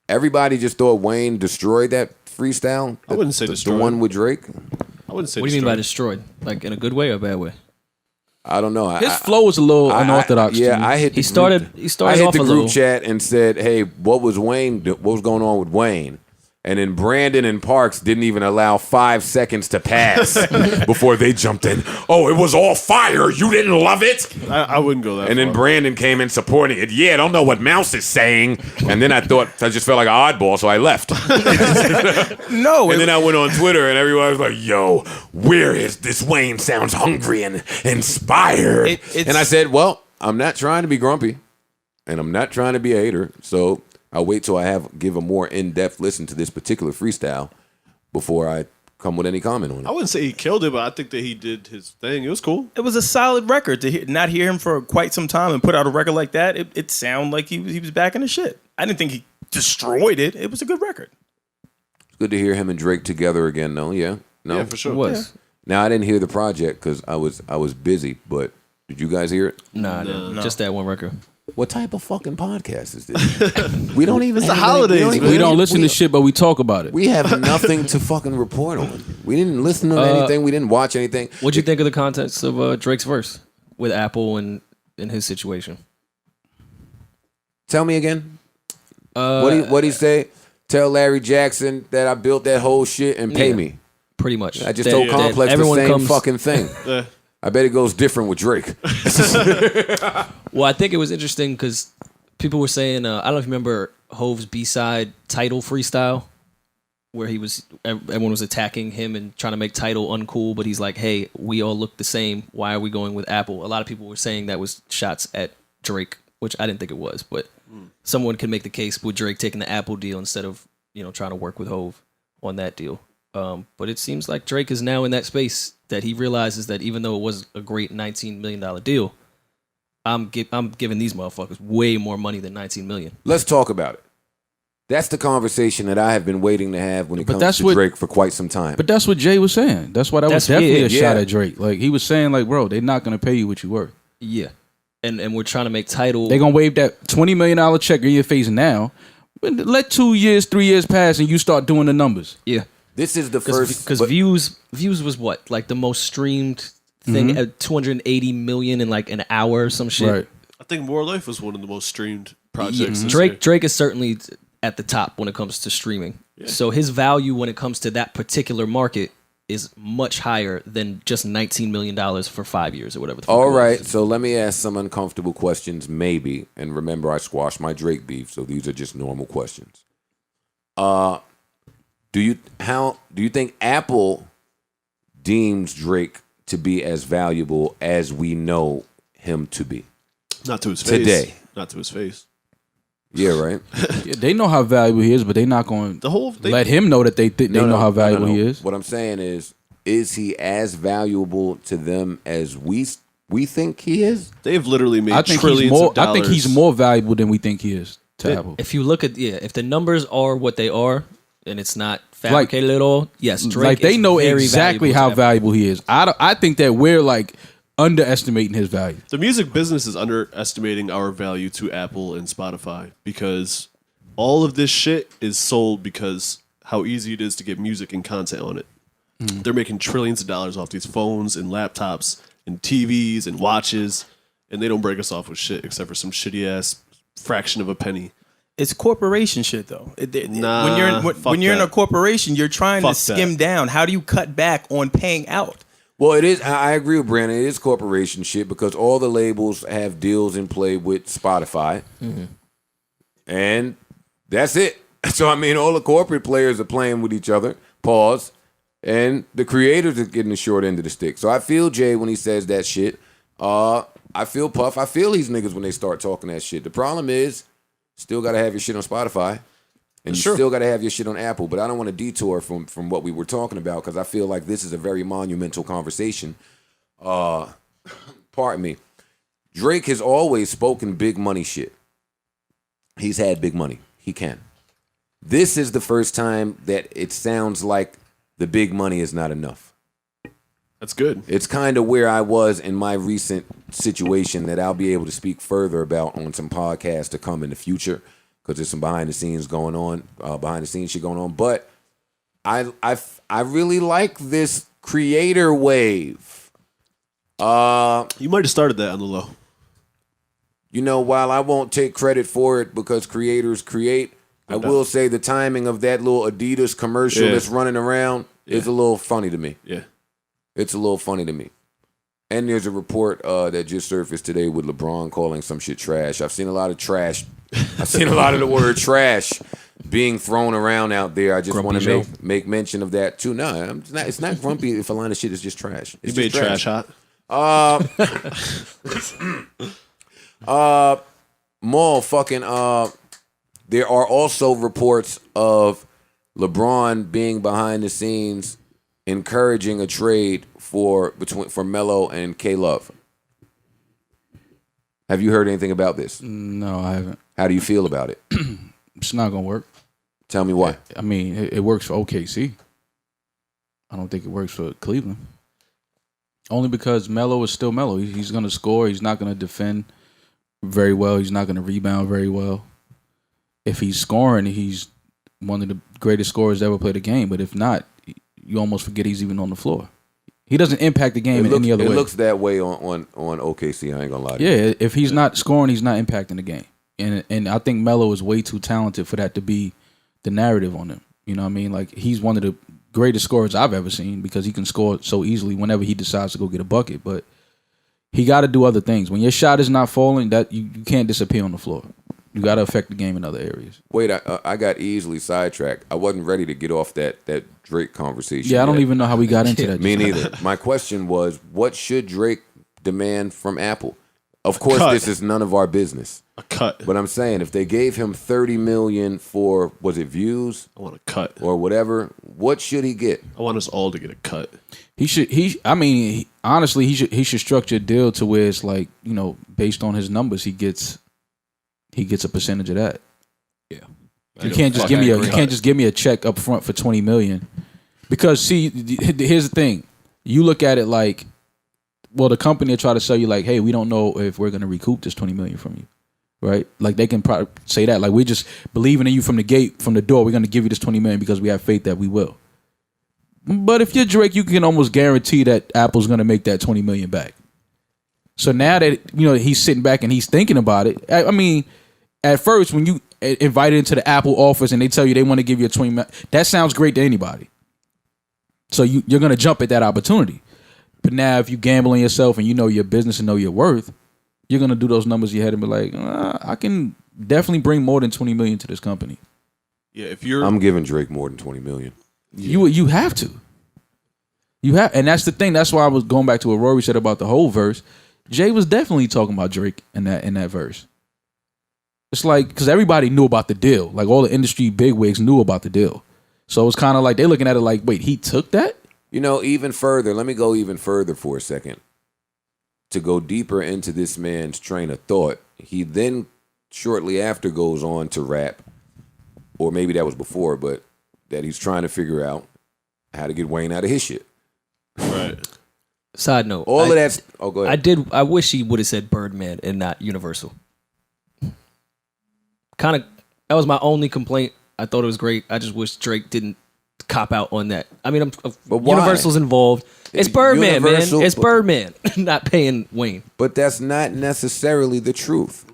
everybody just thought Wayne destroyed that freestyle. I wouldn't say destroyed. The one with Drake. I wouldn't say. What do you mean by destroyed? Like in a good way or a bad way? I don't know. His flow was a little unorthodox. I hit. He started off the a group little chat and said, "Hey, what was going on with Wayne?" And then Brandon and Parks didn't even allow 5 seconds to pass before they jumped in. Oh, it was all fire. You didn't love it? I wouldn't go that far. And then Brandon came in supporting it. Yeah, I don't know what Mouse is saying. And then I just felt like an oddball, so I left. No. And then I went on Twitter, and everyone was like, yo, where is this Wayne? Sounds hungry and inspired. And I said, well, I'm not trying to be grumpy, and I'm not trying to be a hater, so I'll wait till I give a more in-depth listen to this particular freestyle before I come with any comment on it. I wouldn't say he killed it, but I think that he did his thing. It was cool. It was a solid record to not hear him for quite some time and put out a record like that. It sounded like he was back in the shit. I didn't think he destroyed it. It was a good record. It's good to hear him and Drake together again, though. Yeah, no, Yeah, for sure. It was. Yeah. Now I didn't hear the project because I was busy. But did you guys hear it? Nah, just that one record. What type of fucking podcast is this? We don't even. It's the holidays, We don't listen to shit, but we talk about it. We have nothing to fucking report on. We didn't listen to anything. We didn't watch anything. What'd you think of the context of Drake's verse with Apple and in his situation? Tell me again. What he say? Tell Larry Jackson that I built that whole shit and pay me. Pretty much. I just told Complex the same fucking thing. Yeah. I bet it goes different with Drake. Well, I think it was interesting because people were saying, I don't know if you remember Hove's B-side Title freestyle, where everyone was attacking him and trying to make Title uncool, but he's like, hey, we all look the same. Why are we going with Apple? A lot of people were saying that was shots at Drake, which I didn't think it was, but someone could make the case with Drake taking the Apple deal instead of, trying to work with Hove on that deal. But it seems like Drake is now in that space that he realizes that even though it was a great $19 million deal, I'm giving these motherfuckers way more money than $19 million. Let's talk about it. That's the conversation that I have been waiting to have when it comes to Drake for quite some time. But that's what Jay was saying. That's why that was definitely a shot at Drake. Like he was saying, like, bro, they're not gonna pay you what you worth. Yeah, and we're trying to make Title. They're gonna wave that $20 million check in your face now. But let 2 years, 3 years pass, and you start doing the numbers. Yeah. This is the first because views was what, like the most streamed thing at 280 million in like an hour or some shit. Right. I think More Life was one of the most streamed projects. Drake is certainly at the top when it comes to streaming. Yeah. So his value when it comes to that particular market is much higher than just $19 million for 5 years or whatever. All right, so let me ask some uncomfortable questions, maybe. And remember, I squashed my Drake beef, so these are just normal questions. Do you think Apple deems Drake to be as valuable as we know him to be? Not to his face. Today. Not to his face. Yeah, right. Yeah, they know how valuable he is, but they're not going to let him know that they know how valuable he is. What I'm saying is he as valuable to them as we think he is? They've literally made trillions of dollars. I think he's more valuable than we think he is to Apple. If you look at if the numbers are what they are, and it's not fabricated at all, yes, Drake. Like they know very exactly how valuable he is. I think that we're like underestimating his value. The music business is underestimating our value to Apple and Spotify because all of this shit is sold because how easy it is to get music and content on it. They're making trillions of dollars off these phones and laptops and TVs and watches, and they don't break us off with shit except for some shitty ass fraction of a penny. It's corporation shit, though. Nah, when you're in a corporation, you're trying to skim down. How do you cut back on paying out? Well, it is. I agree with Brandon. It is corporation shit because all the labels have deals in play with Spotify, and that's it. So I mean, all the corporate players are playing with each other. Pause. And the creators are getting the short end of the stick. So I feel Jay when he says that shit. I feel Puff. I feel these niggas when they start talking that shit. The problem is, still got to have your shit on Spotify. And you still got to have your shit on Apple. But I don't want to detour from what we were talking about because I feel like this is a very monumental conversation. Pardon me. Drake has always spoken big money shit. He's had big money. He can. This is the first time that it sounds like the big money is not enough. That's good. It's kind of where I was in my recent situation that I'll be able to speak further about on some podcasts to come in the future. because there's some behind the scenes shit going on. But I really like this creator wave. You might have started that on the low. You know, while I won't take credit for it because creators create, I will say the timing of that little Adidas commercial that's running around is a little funny to me. Yeah. It's a little funny to me. And there's a report that just surfaced today with LeBron calling some shit trash. I've seen a lot of trash. I've seen a lot of the word trash being thrown around out there. I just want to make mention of that too. No, it's not grumpy if a line of shit is just trash. It's you made trash hot. Mal fucking there are also reports of LeBron being behind the scenes encouraging a trade for Melo and K Love. Have you heard anything about this? No, I haven't. How do you feel about it? It's not gonna work. Tell me why. I mean, it works for OKC. I don't think it works for Cleveland. Only because Melo is still Melo. He's gonna score. He's not gonna defend very well. He's not gonna rebound very well. If he's scoring, he's one of the greatest scorers to ever play the game. But if not, you almost forget he's even on the floor. He doesn't impact the game in any other way. It looks that way on OKC. I ain't gonna lie to you. Yeah, if he's not scoring, he's not impacting the game. And I think Melo is way too talented for that to be the narrative on him. You know what I mean? Like, he's one of the greatest scorers I've ever seen because he can score so easily whenever he decides to go get a bucket. But he got to do other things. When your shot is not falling, that you can't disappear on the floor. You got to affect the game in other areas. Wait, I got easily sidetracked. I wasn't ready to get off that Drake conversation. Yeah, I don't even know how we got into that. Me neither. My question was, what should Drake demand from Apple? Of course, this is none of our business. A cut. But I'm saying, if they gave him $30 million for, was it views? I want a cut. Or whatever. What should he get? I want us all to get a cut. Honestly, he should structure a deal to where it's like, you know, based on his numbers, he gets a percentage of that. Yeah. You can't just give me a check up front for $20 million. Because see, here's the thing. You look at it like, well, the company will try to sell you like, hey, we don't know if we're gonna recoup this $20 million from you. Right? Like, they can probably say that. Like, we're just believing in you from the gate, from the door, we're gonna give you this $20 million because we have faith that we will. But if you're Drake, you can almost guarantee that Apple's gonna make that $20 million back. So now that, you know, he's sitting back and he's thinking about it, I mean, at first, when you invited into the Apple office and they tell you they want to give you a $20 million, that sounds great to anybody. So you're going to jump at that opportunity. But now if you gamble on yourself and you know your business and know your worth, you're going to do those numbers in your head and be like, I can definitely bring more than $20 million to this company. Yeah, I'm giving Drake more than $20 million. You have to. And that's the thing. That's why I was going back to what Rory said about the whole verse. Jay was definitely talking about Drake in that verse. It's like, because everybody knew about the deal. Like, all the industry bigwigs knew about the deal. So it's kind of like they're looking at it like, wait, he took that? You know, even further, let me go even further for a second. To go deeper into this man's train of thought, he then shortly after goes on to rap, or maybe that was before, but that he's trying to figure out how to get Wayne out of his shit. Right. Side note. All of that's... Oh, go ahead. I wish he would have said Birdman and not Universal. That was my only complaint. I thought it was great. I just wish Drake didn't cop out on that. I mean, Universal's involved. It's Birdman, man. It's Birdman not paying Wayne. But that's not necessarily the truth,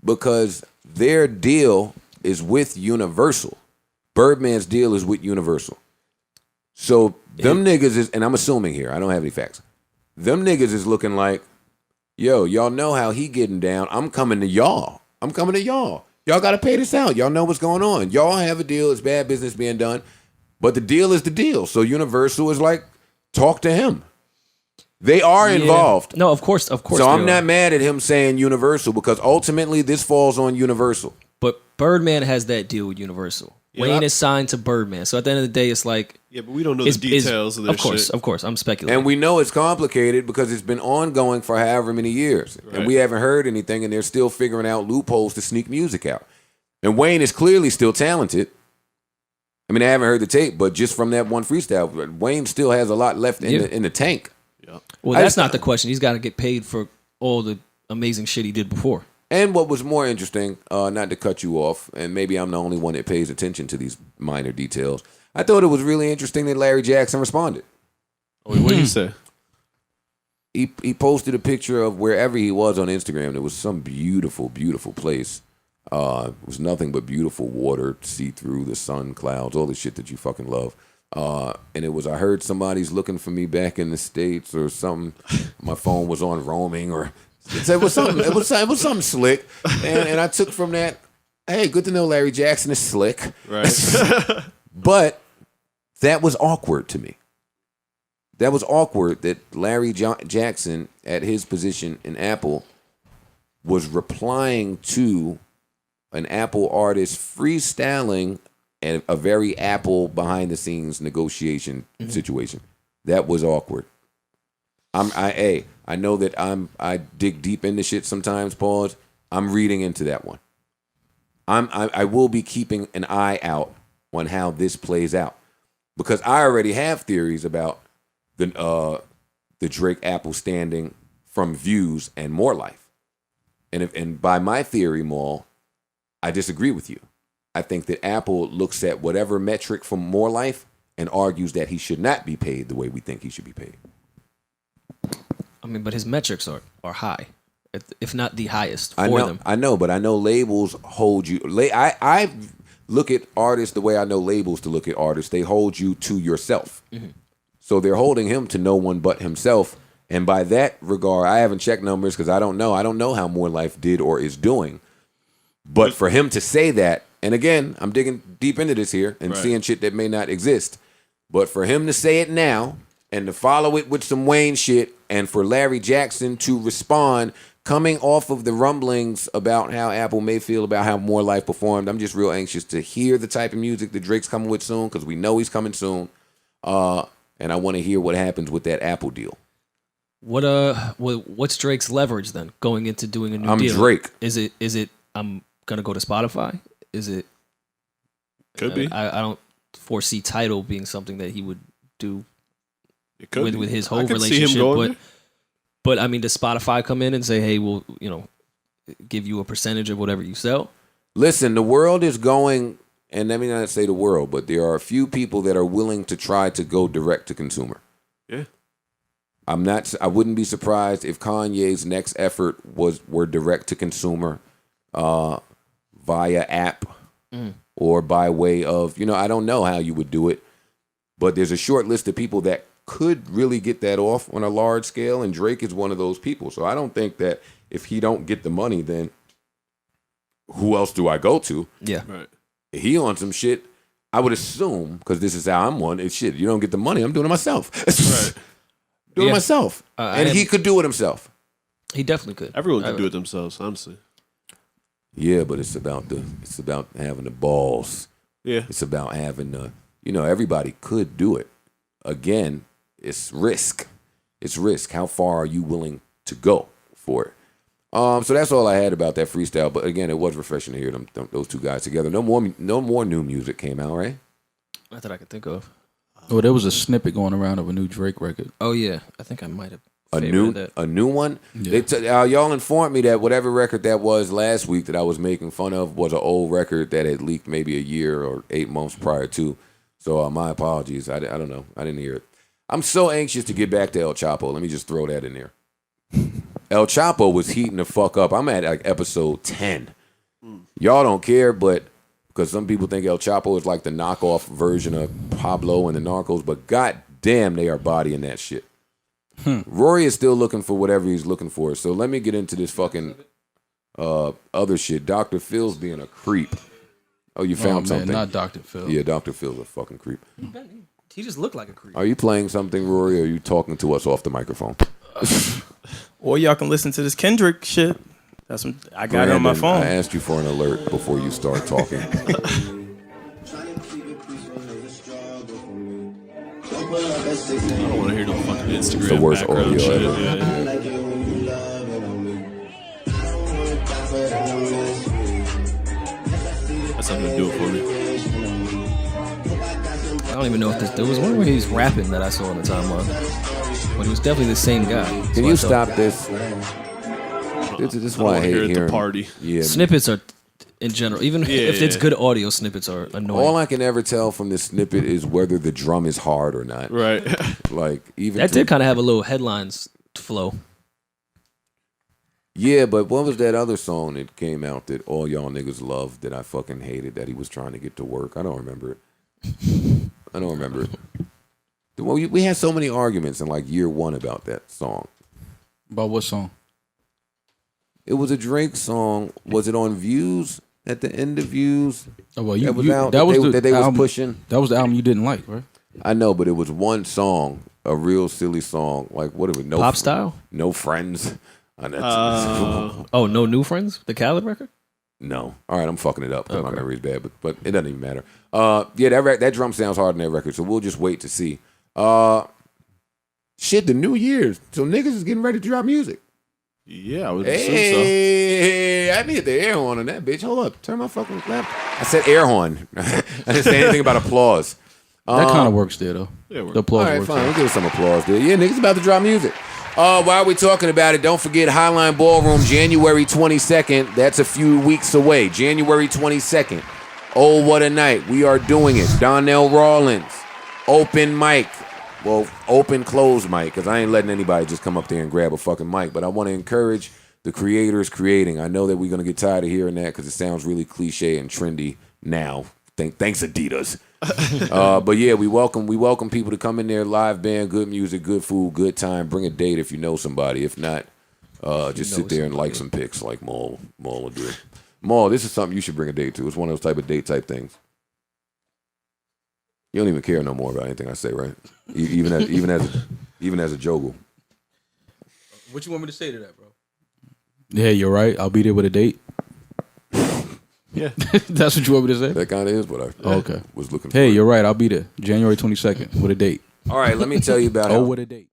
because their deal is with Universal. Birdman's deal is with Universal. So them niggas is, and I'm assuming here, I don't have any facts. Them niggas is looking like, yo, y'all know how he getting down. I'm coming to y'all. Y'all got to pay this out. Y'all know what's going on. Y'all have a deal. It's bad business being done. But the deal is the deal. So Universal is like, talk to him. They are involved. No, of course. So I'm not mad at him saying Universal, because ultimately this falls on Universal. But Birdman has that deal with Universal. Wayne is signed to Birdman. So at the end of the day, it's like... Yeah, but we don't know the details of this shit. Of course. I'm speculating. And we know it's complicated because it's been ongoing for however many years. Right. And we haven't heard anything, and they're still figuring out loopholes to sneak music out. And Wayne is clearly still talented. I mean, I haven't heard the tape, but just from that one freestyle, Wayne still has a lot left in the tank. Yeah. Well, that's not the question. He's got to get paid for all the amazing shit he did before. And what was more interesting, not to cut you off, and maybe I'm the only one that pays attention to these minor details, I thought it was really interesting that Larry Jackson responded. What did he say? He posted a picture of wherever he was on Instagram. It was some beautiful, beautiful place. It was nothing but beautiful water, see-through, the sun, clouds, all the shit that you fucking love. And it was, I heard somebody's looking for me back in the States or something. My phone was on roaming or it was something. It was something slick. And I took from that, hey, good to know Larry Jackson is slick. Right. But that was awkward to me. That was awkward that Larry Jackson, at his position in Apple, was replying to an Apple artist freestyling a very Apple behind-the-scenes negotiation situation. That was awkward. I know that I dig deep into shit sometimes, pause. I'm reading into that one. I will be keeping an eye out on how this plays out. Because I already have theories about the Drake Apple standing from Views and More Life. And by my theory, Maul, I disagree with you. I think that Apple looks at whatever metric from More Life and argues that he should not be paid the way we think he should be paid. I mean, but his metrics are high, if not the highest I for know, them. I know, but I know labels hold you. I look at artists the way I know labels to look at artists. They hold you to yourself. Mm-hmm. So they're holding him to no one but himself. And by that regard, I haven't checked numbers because I don't know. I don't know how More Life did or is doing. But for him to say that, and again, I'm digging deep into this here and seeing shit that may not exist. But for him to say it now and to follow it with some Wayne shit and for Larry Jackson to respond coming off of the rumblings about how Apple may feel about how More Life performed, I'm just real anxious to hear the type of music that Drake's coming with soon because we know he's coming soon. And I want to hear what happens with that Apple deal. What's Drake's leverage then going into doing a new deal? I'm Drake. Is it I'm gonna go to Spotify? Is it? Could be. I don't foresee Tidal being something that he would do It could with his I whole could see him relationship. going there. But I mean, does Spotify come in and say, "Hey, we'll give you a percentage of whatever you sell"? Listen, the world is going, and let me not say the world, but there are a few people that are willing to try to go direct to consumer. Yeah. I wouldn't be surprised if Kanye's next effort were direct to consumer via app or by way of, I don't know how you would do it, but there's a short list of people that could really get that off on a large scale, and Drake is one of those people. So I don't think that if he don't get the money, then who else do I go to? Yeah. Right. If he on some shit, I would assume, because this is how I'm on, it's shit, you don't get the money, I'm doing it myself. Right. Doing it myself. And he could do it himself. He definitely could. Everyone can do it themselves, honestly. Yeah, but it's about having the balls. Yeah. It's about having the, everybody could do it. Again, it's risk. It's risk. How far are you willing to go for it? So that's all I had about that freestyle. But again, it was refreshing to hear those two guys together. No more new music came out, right? Not that I could think of. Oh, there was a snippet going around of a new Drake record. Oh yeah, I think I might have a new one. Yeah. Y'all informed me that whatever record that was last week that I was making fun of was an old record that had leaked maybe a year or 8 months prior to. So my apologies. I don't know. I didn't hear it. I'm so anxious to get back to El Chapo. Let me just throw that in there. El Chapo was heating the fuck up. I'm at like episode 10. Y'all don't care, but because some people think El Chapo is like the knockoff version of Pablo and the Narcos, but god damn, they are bodying that shit. Rory is still looking for whatever he's looking for. So let me get into this fucking other shit. Dr. Phil's being a creep. Oh, you found something. Not Dr. Phil. Yeah, Dr. Phil's a fucking creep. He just looked like a creep. Are you playing something, Rory, or are you talking to us off the microphone? Or y'all can listen to this Kendrick shit. That's what I got it on my phone. I asked you for an alert before you start talking. I don't want to hear no fucking Instagram. It's the worst background audio shit. ever. Yeah. That's not gonna do it for me. I don't even know if there was one where he was rapping that I saw on the timeline, but it was definitely the same guy. Can you stop this? this is why I hate hear it at hearing the party. Yeah, Snippets are, in general, even if it's good audio, snippets are annoying. all I can ever tell from this snippet is whether the drum is hard or not. Right. Like even that did kind of have a little headlines flow. Yeah, but what was that other song that came out that all y'all niggas loved that I fucking hated that he was trying to get to work? I don't remember it. I don't remember it. Well, we had so many arguments in like year one about that song. About what song? It was a Drake song. Was it on Views? At the end of Views? Oh, well, That was the album, was pushing. That was the album you didn't like, right? I know, but it was one song, a real silly song. Like what it was, no Pop style? No Friends. Oh, No New Friends? The Khaled record? No. All right, I'm fucking it up because my memory's bad, but it doesn't even matter. Yeah, that drum sounds hard in that record, so we'll just wait to see. Shit, the New Year's, so niggas is getting ready to drop music. Yeah, I would assume so. Hey, I need the air horn on that bitch. Hold up, turn my fucking lap. I said air horn. I didn't say anything about applause. That kind of works there, though. Yeah, it works. The applause All right, works fine. there. We'll give it some applause there. Yeah, niggas about to drop music. While we're talking about it, don't forget Highline Ballroom, January 22nd. That's a few weeks away. January 22nd. Oh, what a night. We are doing it. Donnell Rawlins. Open mic. Well, open, closed mic, because I ain't letting anybody just come up there and grab a fucking mic. But I want to encourage the creators creating. I know that we're going to get tired of hearing that because it sounds really cliche and trendy now. Thanks, Adidas. But yeah, we welcome people to come in there, live band, good music, good food, good time. Bring a date if you know somebody. If not, just sit there and like some pics like Maul will do. Maul, this is something you should bring a date to. It's one of those type of date type things. You don't even care no more about anything I say, right? Even as a joggle. What you want me to say to that, bro? Yeah, you're right. I'll be there with a date. Yeah. That's what you want me to say? That kind of is what I was looking for. Hey, you're right. I'll be there. January 22nd with a date. All right, let me tell you about with a date.